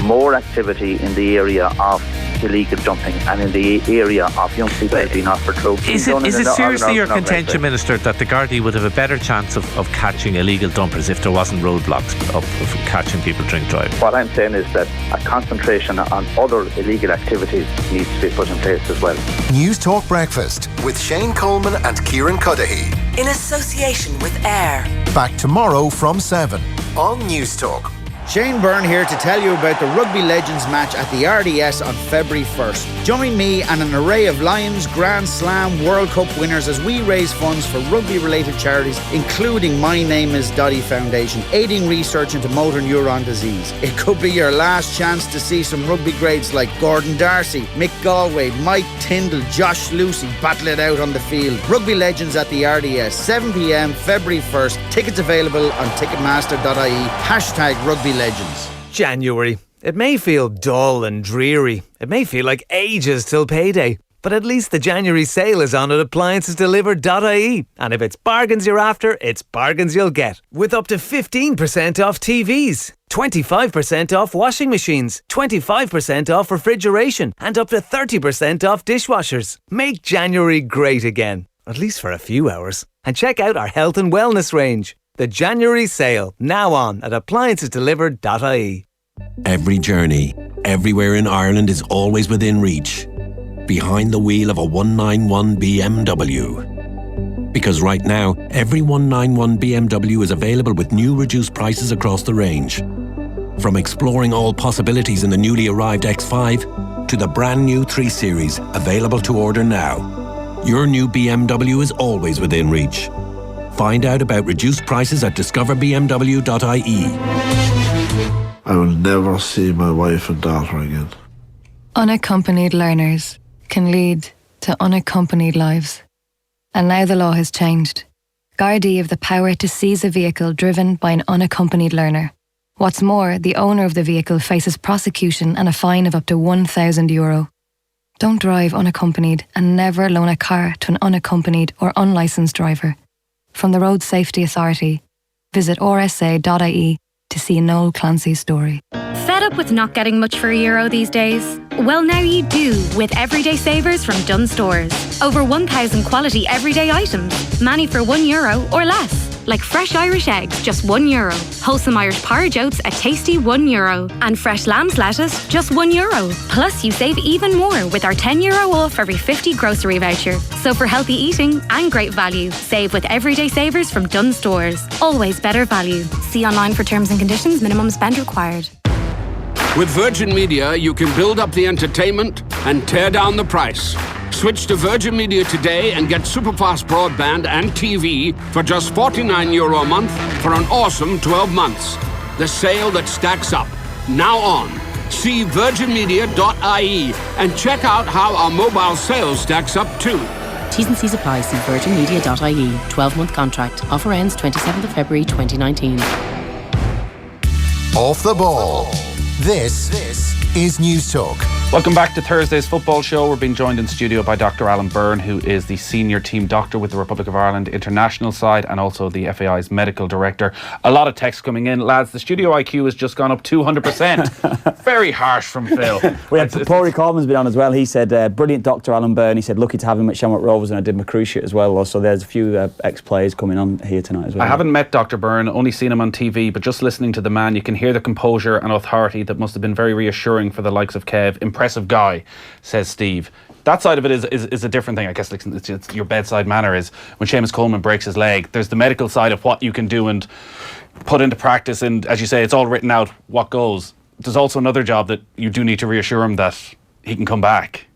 S5: more activity in the area of illegal dumping and in the area of young people being offered drugs.
S10: Is it seriously your contention, Minister, that the Gardaí would have a better chance of catching illegal dumpers if there wasn't roadblocks of catching people drink driving?
S5: What I'm saying is that a concentration on other illegal activities needs to be put in place as well.
S3: News Talk Breakfast with Shane Coleman and Kieran Cuddihy.
S4: In association with AIR.
S3: Back tomorrow from 7 on News Talk.
S11: Shane Byrne here to tell you about the Rugby Legends match at the RDS on February 1st. Join me and an array of Lions, Grand Slam, World Cup winners as we raise funds for rugby-related charities, including My Name is Doddy Foundation, aiding research into motor neuron disease. It could be your last chance to see some rugby greats like Gordon Darcy, Mick Galway, Mike Tyndall, Josh Lucy battle it out on the field. Rugby Legends at the RDS, 7 p.m, February 1st. Tickets available on ticketmaster.ie, #Rugby Legends.
S12: January. It may feel dull and dreary. It may feel like ages till payday. But at least the January sale is on at appliancesdelivered.ie. And if it's bargains you're after, it's bargains you'll get. With up to 15% off TVs, 25% off washing machines, 25% off refrigeration, and up to 30% off dishwashers. Make January great again, at least for a few hours. And check out our health and wellness range. The January sale, now on at appliancesdelivered.ie.
S13: Every journey, everywhere in Ireland is always within reach. Behind the wheel of a 191 BMW. Because right now, every 191 BMW is available with new reduced prices across the range. From exploring all possibilities in the newly arrived X5, to the brand new 3 Series, available to order now. Your new BMW is always within reach. Find out about reduced prices at discoverbmw.ie.
S14: I will never see my wife and daughter again.
S15: Unaccompanied learners can lead to unaccompanied lives. And now the law has changed. Gardaí have the power to seize a vehicle driven by an unaccompanied learner. What's more, the owner of the vehicle faces prosecution and a fine of up to €1,000. Don't drive unaccompanied and never loan a car to an unaccompanied or unlicensed driver. From the Road Safety Authority, visit rsa.ie to see Noel Clancy's story.
S16: Fed up with not getting much for €1 these days? Well, now you do with Everyday Savers from Dunn Stores. Over 1,000 quality everyday items, many for €1 or less. Like fresh Irish eggs, just €1. Wholesome Irish porridge oats, a tasty €1. And fresh lamb's lettuce, just €1. Plus, you save even more with our €10 off every 50 grocery voucher. So for healthy eating and great value, save with Everyday Savers from Dunn Stores. Always better value. See online for terms and conditions. Minimum spend required.
S17: With Virgin Media, you can build up the entertainment and tear down the price. Switch to Virgin Media today and get superfast broadband and TV for just €49 a month for an awesome 12 months. The sale that stacks up. Now on. See virginmedia.ie and check out how our mobile sales stacks up too.
S18: T's and C's apply. See virginmedia.ie. 12-month contract. Offer ends 27th of February 2019.
S3: Off the ball. This is News Talk.
S2: Welcome back to Thursday's football show. We're being joined in studio by Dr. Alan Byrne, who is the senior team doctor with the Republic of Ireland international side and also the FAI's medical director. A lot of texts coming in. Lads, the studio IQ has just gone up 200%. Very harsh from Phil.
S8: We had Paulie Coleman's been on as well. He said, brilliant Dr. Alan Byrne. He said, lucky to have him at Shamrock Rovers, and I did my cruise ship as well. So there's a few ex-players coming on here tonight as well.
S2: I haven't met Dr. Byrne, only seen him on TV, but just listening to the man, you can hear the composure and authority that must have been very reassuring for the likes of Kev. Impressive guy, says Steve. That side of it is a different thing. I guess it's your bedside manner is when Seamus Coleman breaks his leg, there's the medical side of what you can do and put into practice, and as you say, it's all written out what goes. There's also another job that you do need to reassure him that he can come back.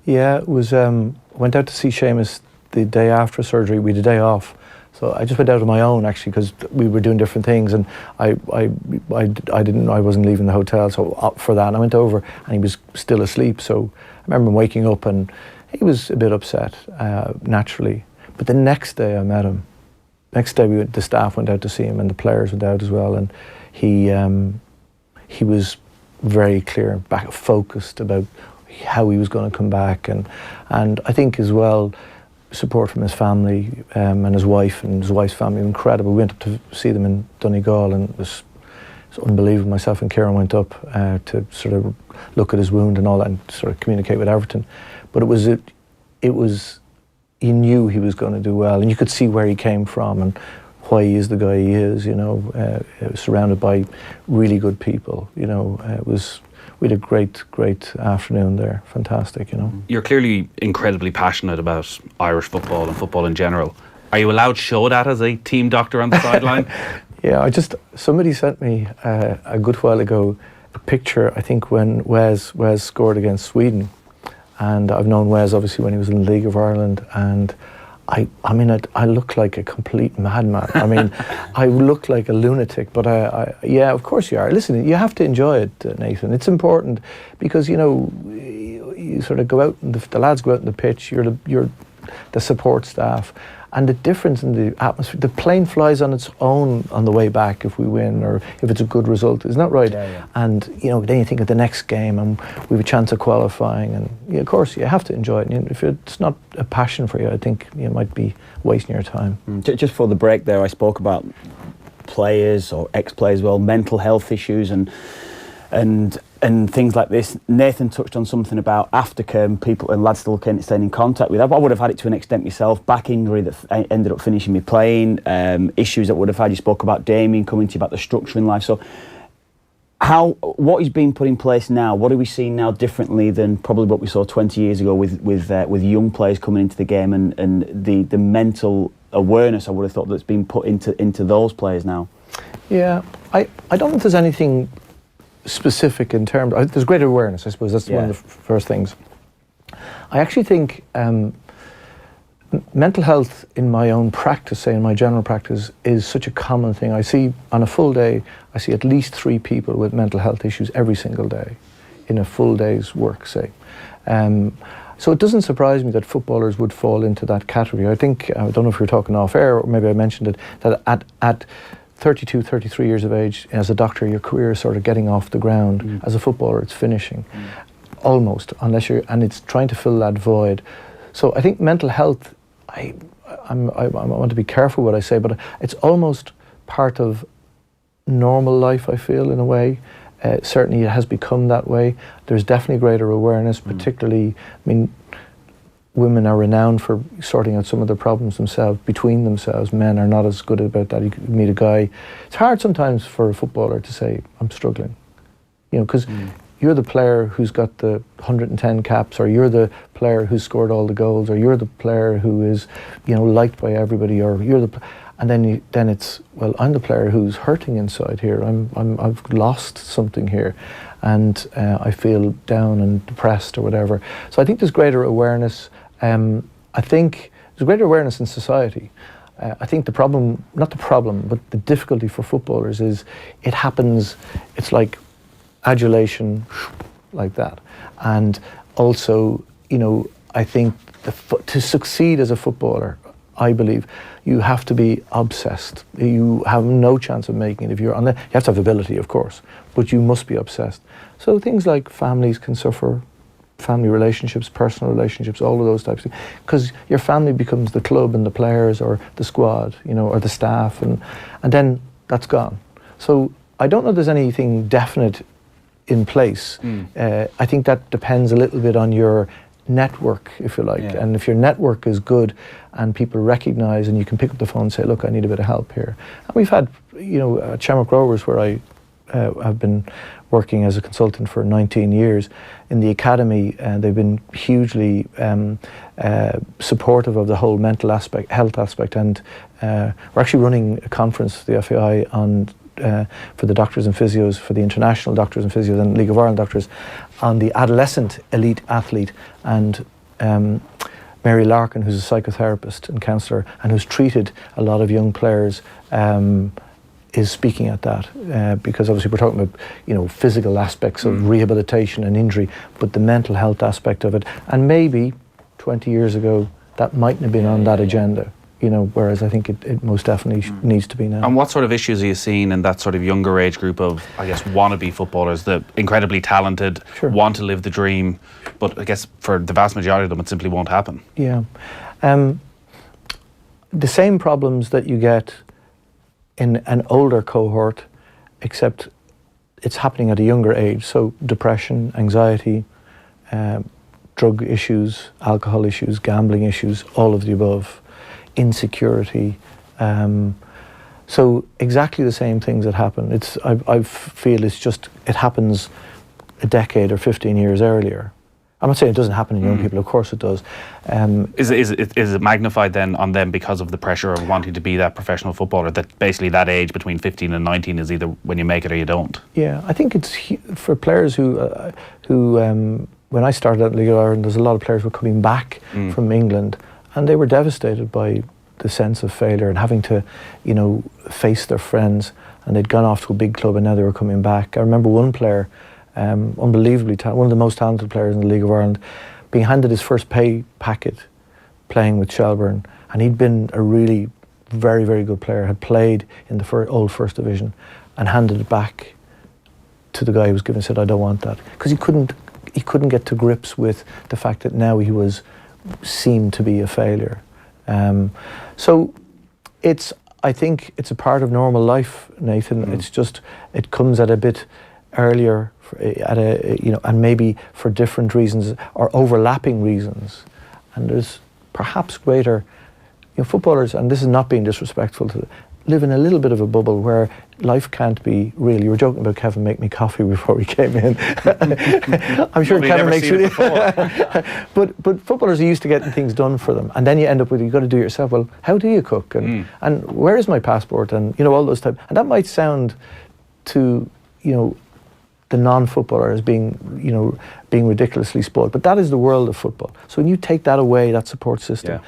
S9: Yeah, it was went out to see Seamus the day after surgery. We had a day off, so I just went out on my own actually because we were doing different things, and I wasn't leaving the hotel, so up for that. And I went over, and he was still asleep. So I remember him waking up, and he was a bit upset naturally. But the next day I met him. Next day the staff went out to see him, and the players went out as well, and he was very clear, back focused about how he was going to come back, and I think as well, support from his family and his wife's family, incredible. We went up to see them in Donegal, and it was unbelievable. Myself and Kieran went up to sort of look at his wound and all that, and sort of communicate with Everton. But it was he knew he was going to do well, and you could see where he came from and why he is the guy he is. You know, surrounded by really good people. You know, we had a great afternoon there. Fantastic, you know.
S2: You're clearly incredibly passionate about Irish football and football in general. Are you allowed to show that as a team doctor on the sideline?
S9: Yeah, somebody sent me a good while ago a picture, I think when Wes scored against Sweden. And I've known Wes obviously when he was in the League of Ireland, and I look like a complete madman. I mean, I look like a lunatic, but yeah, of course you are. Listen, you have to enjoy it, Nathan. It's important because, you know, you sort of go out, and the lads go out on the pitch, you're the support staff, and the difference in the atmosphere, the plane flies on its own on the way back if we win or if it's a good result, isn't that right?
S8: Yeah.
S9: And, you know, then you think of the next game and we have a chance of qualifying, and yeah, of course you have to enjoy it. And if it's not a passion for you, I think you might be wasting your time.
S8: Just for the break there, I spoke about players or ex-players, well, mental health issues and things like this. Nathan touched on something about aftercare and people and lads still staying in contact with. I would have had it to an extent myself. Back injury that ended up finishing me playing. Issues that would have had. You spoke about Damien coming to you about the structure in life. So, what is being put in place now? What are we seeing now differently than probably what we saw 20 years ago with young players coming into the game and the mental awareness I would have thought that's been put into those players now?
S9: Yeah, I don't know if there's anything specific in terms. There's greater awareness, I suppose. That's one of the first things. I actually think mental health in my own practice, say in my general practice, is such a common thing. I see on a full day, I see at least 3 people with mental health issues every single day in a full day's work, say. So it doesn't surprise me that footballers would fall into that category. I think, I don't know if we were talking off air, or maybe I mentioned it, that at 32, 33 years of age, as a doctor, your career is sort of getting off the ground. As a footballer, it's finishing. Almost, and it's trying to fill that void. So I think mental health, I want to be careful what I say, but it's almost part of normal life, I feel, in a way. Certainly it has become that way. There's definitely greater awareness, particularly, I mean, women are renowned for sorting out some of their problems themselves, between themselves. Men are not as good about that. You could meet a guy. It's hard sometimes for a footballer to say, I'm struggling. Because you're the player who's got the 110 caps, or you're the player who's scored all the goals, or you're the player who is, liked by everybody, or you're the... And then it's, well, I'm the player who's hurting inside here. I've lost something here, and I feel down and depressed or whatever. So I think there's greater awareness. I think there's greater awareness in society. I think the problem, not the problem, but the difficulty for footballers is it happens. It's like adulation, like that, and also, I think to succeed as a footballer, I believe you have to be obsessed. You have no chance of making it if you're on that. You have to have ability, of course, but you must be obsessed. So things like families can suffer, family relationships, personal relationships, all of those types of things, because your family becomes the club and the players or the squad, or the staff, and then that's gone. So I don't know if there's anything definite in place. I think that depends a little bit on your network, if you like, and if your network is good and people recognise, and you can pick up the phone and say, look, I need a bit of help here. And we've had, at Shamrock Rovers, where I have been working as a consultant for 19 years, in the academy, they've been hugely supportive of the whole mental aspect, health aspect, and we're actually running a conference, the FAI, on for the doctors and physios, for the international doctors and physios and League of Ireland doctors, on the adolescent elite athlete. And Mary Larkin, who's a psychotherapist and counsellor and who's treated a lot of young players, is speaking at that, because obviously we're talking about physical aspects of rehabilitation and injury, but the mental health aspect of it. And maybe 20 years ago that mightn't have been on that agenda. Whereas I think it most definitely needs to be now.
S2: And what sort of issues are you seeing in that sort of younger age group of, I guess, wannabe footballers, the incredibly talented, want to live the dream, but I guess for the vast majority of them it simply won't happen?
S9: Yeah. The same problems that you get in an older cohort, except it's happening at a younger age. So depression, anxiety, drug issues, alcohol issues, gambling issues, all of the above. Insecurity, so exactly the same things that happen. I feel it happens a decade or 15 years earlier. I'm not saying it doesn't happen in young people, of course it does.
S2: Is it magnified then on them because of the pressure of wanting to be that professional footballer, that basically that age between 15 and 19 is either when you make it or you don't?
S9: Yeah, I think it's for players who when I started at League of Ireland, there's a lot of players who were coming back from England, and they were devastated by the sense of failure and having to, face their friends. And they'd gone off to a big club and now they were coming back. I remember one player, unbelievably talented, one of the most talented players in the League of Ireland, being handed his first pay packet playing with Shelburne. And he'd been a really very, very good player, had played in the old First Division, and handed it back to the guy who was given, said, I don't want that. Because he couldn't get to grips with the fact that now he seemed to be a failure. So I think it's a part of normal life, Nathan. It's just, it comes at a bit earlier, and maybe for different reasons or overlapping reasons. And there's perhaps greater, footballers, and this is not being disrespectful to them, live in a little bit of a bubble where life can't be real. You were joking about Kevin make me coffee before we came in. I'm sure Kevin makes you. but footballers are used to getting things done for them, and then you end up with, you've got to do it yourself. Well, how do you cook? And where is my passport? And all those types. And that might sound to the non-footballer as being ridiculously spoiled. But that is the world of football. So when you take that away, that support system,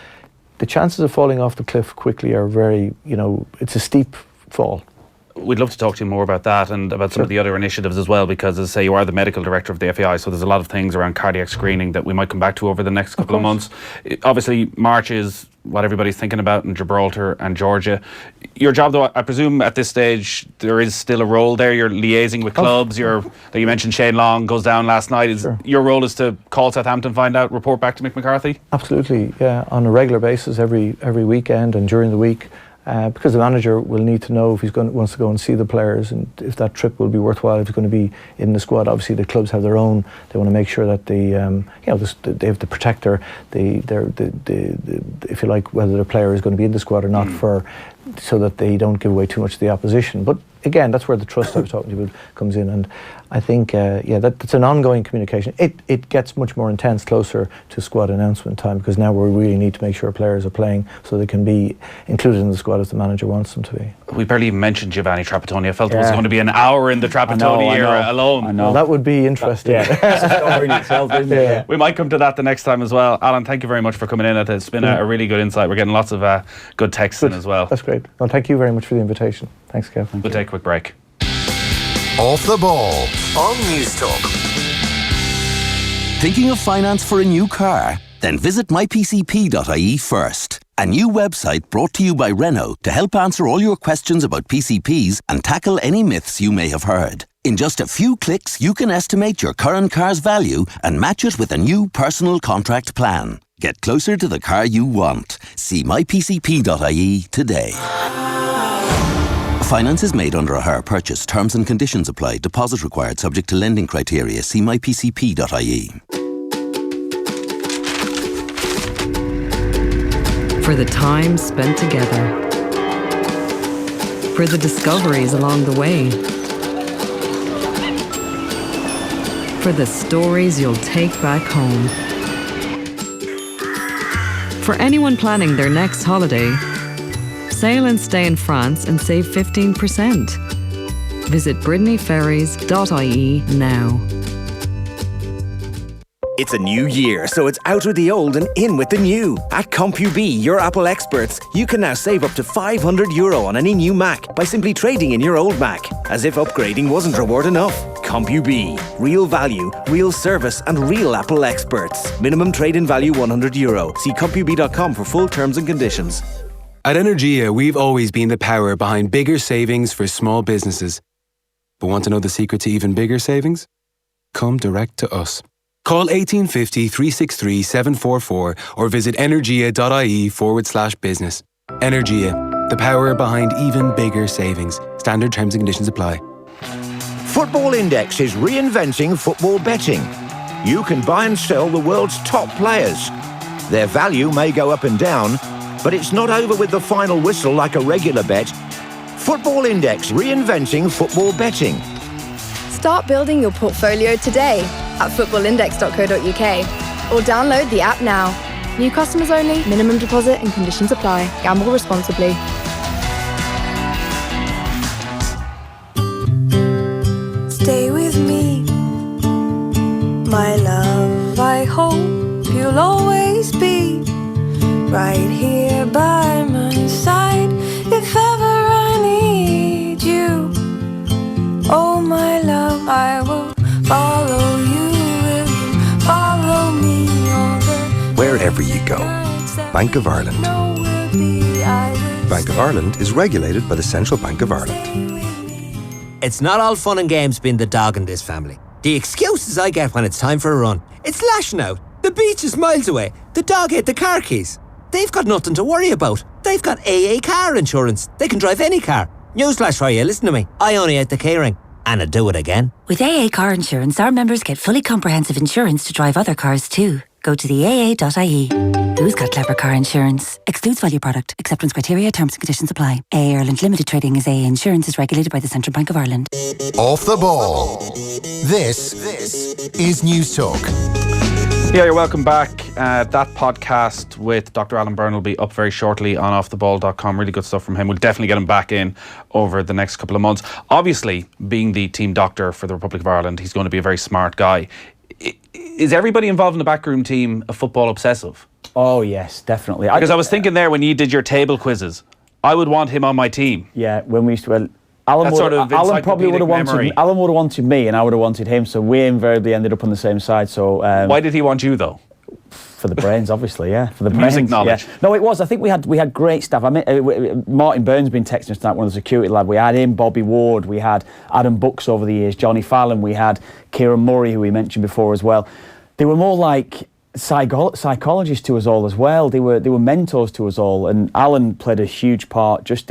S9: the chances of falling off the cliff quickly are very, it's a steep fall.
S2: We'd love to talk to you more about that and about some of the other initiatives as well, because, as I say, you are the medical director of the FAI, so there's a lot of things around cardiac screening that we might come back to over the next couple of months. Obviously, March is what everybody's thinking about in Gibraltar and Georgia. Your job, though, I presume at this stage there is still a role there. You're liaising with clubs. You mentioned Shane Long goes down last night. Your role is to call Southampton, find out, report back to Mick McCarthy?
S9: Absolutely, yeah, on a regular basis, every weekend and during the week. Because the manager will need to know if wants to go and see the players, and if that trip will be worthwhile, if he's going to be in the squad. Obviously, the clubs have their own. They want to make sure that they have to protect if you like, whether the player is going to be in the squad or not, so that they don't give away too much to the opposition. But again, that's where the trust I was talking to you about comes in, and I think that's an ongoing communication. It gets much more intense closer to squad announcement time, because now we really need to make sure players are playing so they can be included in the squad as the manager wants them to be.
S2: We barely even mentioned Giovanni Trapattoni. I felt it was going to be an hour in the Trapattoni era alone.
S9: I know. Well, that would be interesting.
S2: We might come to that the next time as well. Alan, thank you very much for coming in. It's been a really good insight. We're getting lots of good texts in as well.
S9: That's great. Well, thank you very much for the invitation. Thanks, Kev.
S2: We'll take a quick break.
S3: Off the Ball on News Talk.
S19: Thinking of finance for a new car? Then visit mypcp.ie first. A new website brought to you by Renault to help answer all your questions about PCPs and tackle any myths you may have heard. In just a few clicks, you can estimate your current car's value and match it with a new personal contract plan. Get closer to the car you want. See mypcp.ie today. Finance is made under a hire purchase. Terms and conditions apply. Deposit required subject to lending criteria. See mypcp.ie.
S20: For the time spent together. For the discoveries along the way. For the stories you'll take back home. For anyone planning their next holiday, sail and stay in France and save 15%. Visit brittanyferries.ie now.
S21: It's a new year, so it's out with the old and in with the new. At CompuB, your Apple experts, you can now save up to €500 on any new Mac by simply trading in your old Mac, as if upgrading wasn't reward enough. CompuB, real value, real service, and real Apple experts. Minimum trade-in value €100. See CompuB.com for full terms and conditions.
S22: At Energia, we've always been the power behind bigger savings for small businesses. But want to know the secret to even bigger savings? Come direct to us. Call 1850 363 744 or visit energia.ie/business. Energia, the power behind even bigger savings. Standard terms and conditions apply.
S23: Football Index is reinventing football betting. You can buy and sell the world's top players. Their value may go up and down, but it's not over with the final whistle like a regular bet. Football Index, reinventing football betting.
S24: Start building your portfolio today at footballindex.co.uk or download the app now. New customers only, minimum deposit and conditions apply. Gamble responsibly.
S25: Stay with me, my love. I hope you'll always be right here by my side if ever I need you. Oh my love, I will follow you. Will you follow me all the
S26: wherever you go? Bank of Ireland. Bank of Ireland is regulated by the Central Bank of Ireland.
S27: It's not all fun and games being the dog in this family. The excuses I get when it's time for a run. It's lashing out. The beach is miles away. The dog ate the car keys. They've got nothing to worry about. They've got AA car insurance. They can drive any car. Newsflash for you, listen to me. I only ate the keyring. And I'd do it again.
S28: With AA car insurance, our members get fully comprehensive insurance to drive other cars too. Go to the AA.ie. Who's got clever car insurance? Excludes value product. Acceptance criteria, terms and conditions apply. AA Ireland Limited Trading as AA Insurance is regulated by the Central Bank of Ireland.
S3: Off the Ball. This is News Talk.
S2: Yeah, you're welcome back. That podcast with Dr. Alan Byrne will be up very shortly on offtheball.com. Really good stuff from him. We'll definitely get him back in over the next couple of months. Obviously, being the team doctor for the Republic of Ireland, he's going to be a very smart guy. Is everybody involved in the backroom team a football obsessive?
S8: Oh, yes, definitely.
S2: Because I was thinking there when you did your table quizzes, I would want him on my team.
S8: Yeah, when we used to... Well, Alan probably would have wanted. Alan would have wanted me, and I would have wanted him. So we invariably ended up on the same side. So
S2: why did he want you though?
S8: For the brains, obviously, yeah. For the brains,
S2: music knowledge.
S8: Yeah. No, it was. I think we had great staff. I mean, Martin Byrne's been texting us tonight, one of the security lad. We had him, Bobby Ward. We had Adam Bucks over the years, Johnny Fallon. We had Kieran Murray, who we mentioned before as well. They were more like psychologists to us all as well. They were mentors to us all. And Alan played a huge part just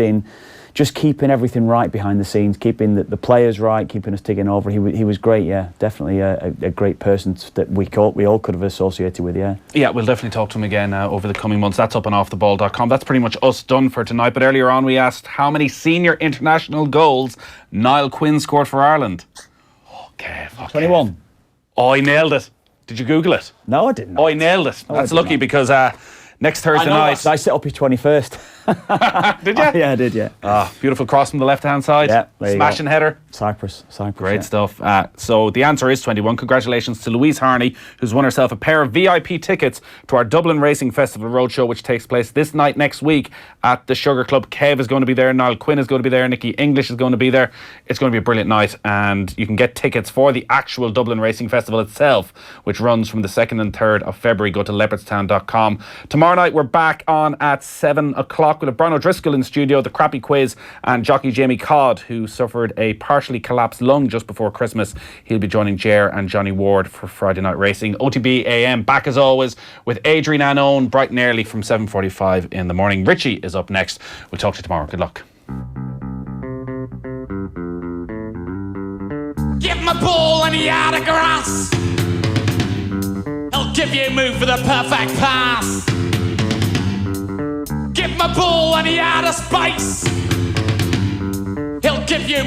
S8: keeping everything right behind the scenes, keeping the players right, keeping us ticking over. He was great, yeah. Definitely a great person that we all could have associated with, yeah.
S2: Yeah, we'll definitely talk to him again over the coming months. That's up on offtheball.com. That's pretty much us done for tonight. But earlier on, we asked how many senior international goals Niall Quinn scored for Ireland. Okay,
S8: 21.
S2: Oh, I nailed it. Did you Google it?
S8: No, I didn't.
S2: Oh, I nailed it. That's lucky because next Thursday night...
S8: I set up his 21st.
S2: Did you?
S8: Yeah, I did, yeah.
S2: Beautiful cross from the left-hand side.
S8: Yeah,
S2: smashing header.
S8: Cyprus.
S2: Great stuff. So the answer is 21. Congratulations to Louise Harney, who's won herself a pair of VIP tickets to our Dublin Racing Festival Roadshow, which takes place this night next week at the Sugar Club. Kev is going to be there. Niall Quinn is going to be there. Nicky English is going to be there. It's going to be a brilliant night, and you can get tickets for the actual Dublin Racing Festival itself, which runs from the 2nd and 3rd of February. Go to leopardstown.com. Tomorrow night we're back on at 7 o'clock. We'll have Brian O'Driscoll in studio, the crappy quiz, and jockey Jamie Codd, who suffered a partially collapsed lung just before Christmas. He'll be joining Ger and Johnny Ward for Friday Night Racing. OTB AM back as always with Adrian Annone bright and early from 7:45 in the morning. Richie is up next. We'll talk to you tomorrow. Good luck.
S1: Give him a ball and he out of grass. He'll give you a move for the perfect pass. Give him a ball and he out of space. He'll give you